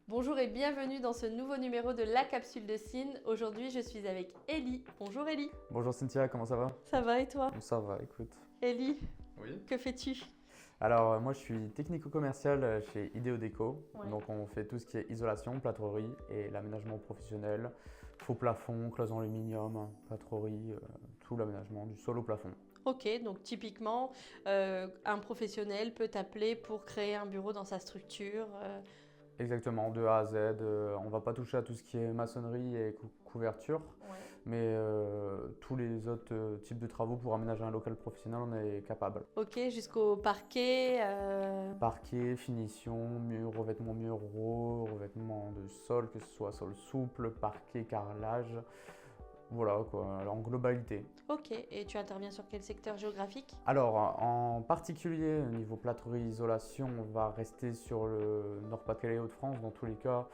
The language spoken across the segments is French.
Bonjour et bienvenue dans ce nouveau numéro de La Capsule de Cine. Aujourd'hui, je suis avec Ellie. Bonjour Ellie. Bonjour Cynthia, comment ça va? Ça va et toi? Ça va, écoute. Ellie, Oui. que fais-tu? Alors, moi je suis technico-commercial chez Idéo Déco. Ouais. Donc on fait tout ce qui est isolation, plâtrerie et l'aménagement professionnel. Faux plafond, cloisons en aluminium, plâtrerie, tout l'aménagement du sol au plafond. Ok, donc typiquement, un professionnel peut t'appeler pour créer un bureau dans sa structure. Exactement, de A à Z. On va pas toucher à tout ce qui est maçonnerie et couverture, Ouais. mais tous les autres types de travaux pour aménager un local professionnel, on est capable. Ok, jusqu'au parquet. Parquet, finition, mur, revêtement muraux, revêtement de sol, que ce soit sol souple, parquet, carrelage, voilà quoi, en globalité. Ok, et tu interviens sur quel secteur géographique? Alors, en particulier, au niveau plâtrerie isolation, on va rester sur le Nord-Pas-de-Calais et Hauts-de-France. Dans tous les cas,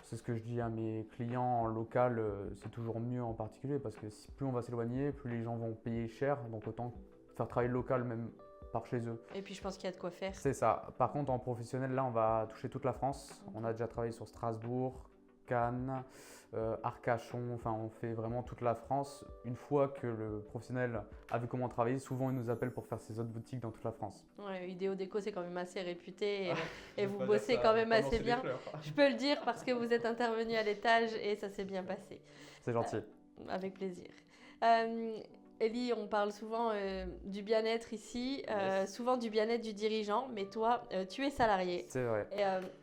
c'est ce que je dis à mes clients en local, c'est toujours mieux en particulier parce que plus on va s'éloigner, plus les gens vont payer cher. Donc autant faire travailler le local même par chez eux. Et puis je pense qu'il y a de quoi faire. C'est ça. Par contre, en professionnel, là, on va toucher toute la France. On a déjà travaillé sur Strasbourg, Cannes, Arcachon. Enfin, on fait vraiment toute la France. Une fois que le professionnel a vu comment travailler, souvent il nous appelle pour faire ses autres boutiques dans toute la France. Ouais, Idéo Déco, c'est quand même assez réputé et vous bossez quand même assez bien. Je peux le dire parce que vous êtes intervenu à l'étage et ça s'est bien passé. C'est gentil. Avec plaisir. Ellie, on parle souvent du bien-être ici, Yes. souvent du bien-être du dirigeant, mais toi, tu es salarié. C'est vrai.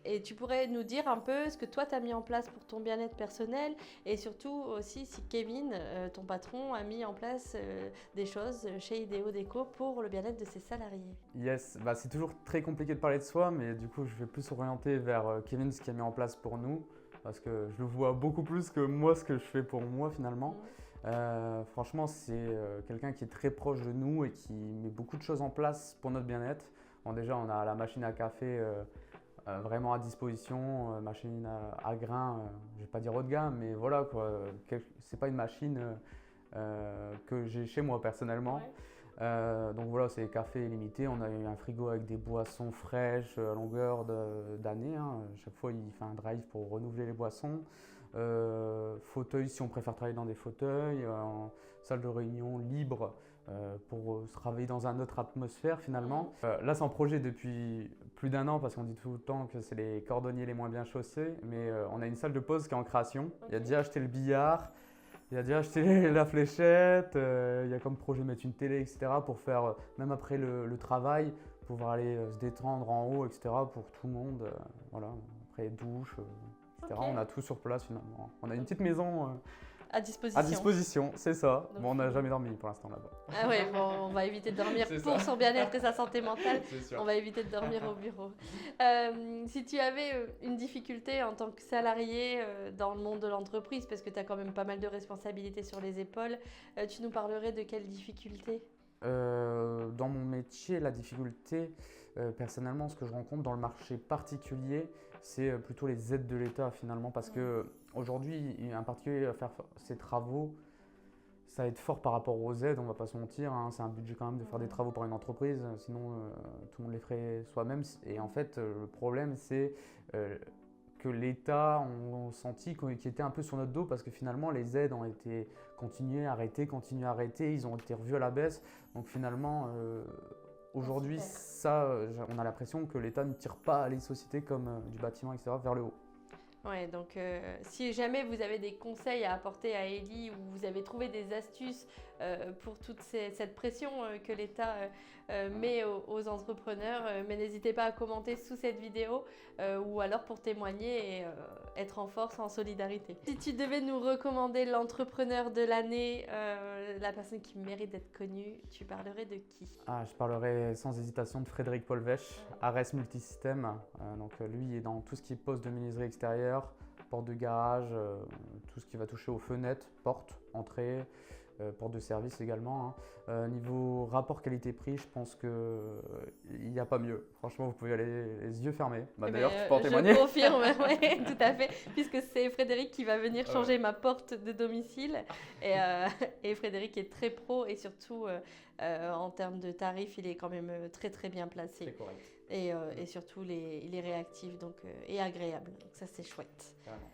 Et tu pourrais nous dire un peu ce que toi, tu as mis en place pour ton bien-être personnel et surtout aussi si Kevin, ton patron, a mis en place des choses chez Idéo Déco pour le bien-être de ses salariés. Yes, bah, c'est toujours très compliqué de parler de soi, mais du coup, je vais plus orienter vers Kevin, ce qu'il a mis en place pour nous, parce que je le vois beaucoup plus que moi, ce que je fais pour moi finalement. Franchement, c'est quelqu'un qui est très proche de nous et qui met beaucoup de choses en place pour notre bien-être. Bon, déjà, on a la machine à café vraiment à disposition, machine à grains, je vais pas dire haut de gamme, mais voilà quoi. C'est pas une machine que j'ai chez moi personnellement. Ouais. Donc voilà, c'est café illimité. On a eu un frigo avec des boissons fraîches à longueur d'année, hein. Chaque fois, il fait un drive pour renouveler les boissons. Fauteuil si on préfère travailler dans des fauteuils, en salle de réunion libre pour se travailler dans une autre atmosphère finalement. Là c'est en projet depuis plus d'1 an parce qu'on dit tout le temps que c'est les cordonniers les moins bien chaussés, mais on a une salle de pause qui est en création. Il y a déjà acheté le billard, il y a déjà acheté la fléchette, il y a comme projet de mettre une télé, etc. pour faire, même après le travail, pouvoir aller se détendre en haut, etc. pour tout le monde. Voilà. Après douche, etc. Ok. On a tout sur place finalement. On a une petite maison À disposition. à disposition, c'est ça. Donc, Bon, on n'a jamais dormi pour l'instant là-bas. Ah ouais, bon, on va éviter de dormir C'est pour ça. son bien-être et sa santé mentale. C'est sûr. On va éviter de dormir au bureau. Si tu avais une difficulté en tant que salarié dans le monde de l'entreprise, parce que tu as quand même pas mal de responsabilités sur les épaules, tu nous parlerais de quelle difficulté? Dans mon métier, la difficulté, personnellement, ce que je rencontre dans le marché particulier, c'est plutôt les aides de l'État finalement, parce que aujourd'hui, un particulier à faire ses travaux, ça aide fort par rapport aux aides, on va pas se mentir, hein. C'est un budget quand même de faire des travaux pour une entreprise, sinon tout le monde les ferait soi-même. Et en fait, le problème, c'est que l'État ont senti qu'ils étaient un peu sur notre dos parce que finalement les aides ont été continuées, arrêtées, ils ont été revus à la baisse. Donc finalement, aujourd'hui, on a l'impression que l'État ne tire pas les sociétés comme du bâtiment, etc., vers le haut. Ouais, donc si jamais vous avez des conseils à apporter à Ellie ou vous avez trouvé des astuces pour toute cette pression que l'État met aux entrepreneurs, mais n'hésitez pas à commenter sous cette vidéo ou alors pour témoigner et être en force, en solidarité. Si tu devais nous recommander l'entrepreneur de l'année, la personne qui mérite d'être connue, tu parlerais de qui? Ah, je parlerai sans hésitation de Frédéric Polvech, Ares Multisystème. Donc lui il est dans tout ce qui est poste de menuiserie extérieure, porte de garage, tout ce qui va toucher aux fenêtres, portes, entrées, porte de service également, hein. Niveau rapport qualité-prix, je pense qu'il n'y a pas mieux. Franchement, vous pouvez y aller les yeux fermés. Bah, Eh d'ailleurs, ben, tu peux en témoigner. je confirme, ouais, tout à fait, puisque c'est Frédéric qui va venir changer ma porte de domicile. Et Frédéric est très pro et surtout en termes de tarifs, il est quand même très très bien placé. C'est correct. Et surtout, il est réactif et agréable. Donc ça, c'est chouette. Carrément.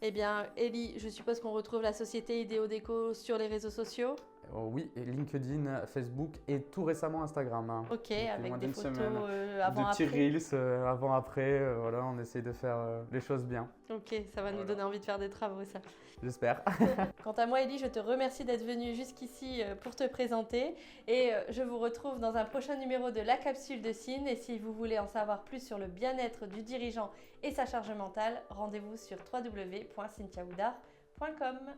Eh bien, Élie, je suppose qu'on retrouve la société Idéo Déco sur les réseaux sociaux. Oh oui, et LinkedIn, Facebook et tout récemment Instagram. Hein. Ok, Depuis avec moins des d'une photos semaine. De avant-après. petits reels avant-après. Voilà, on essaye de faire les choses bien. Ok, ça va nous donner envie de faire des travaux, ça. J'espère. Quant à moi, Élie, je te remercie d'être venue jusqu'ici pour te présenter. Et je vous retrouve dans un prochain numéro de La Capsule de Cine. Et si vous voulez en savoir plus sur le bien-être du dirigeant et sa charge mentale, rendez-vous sur www.cynthiaoudard.com.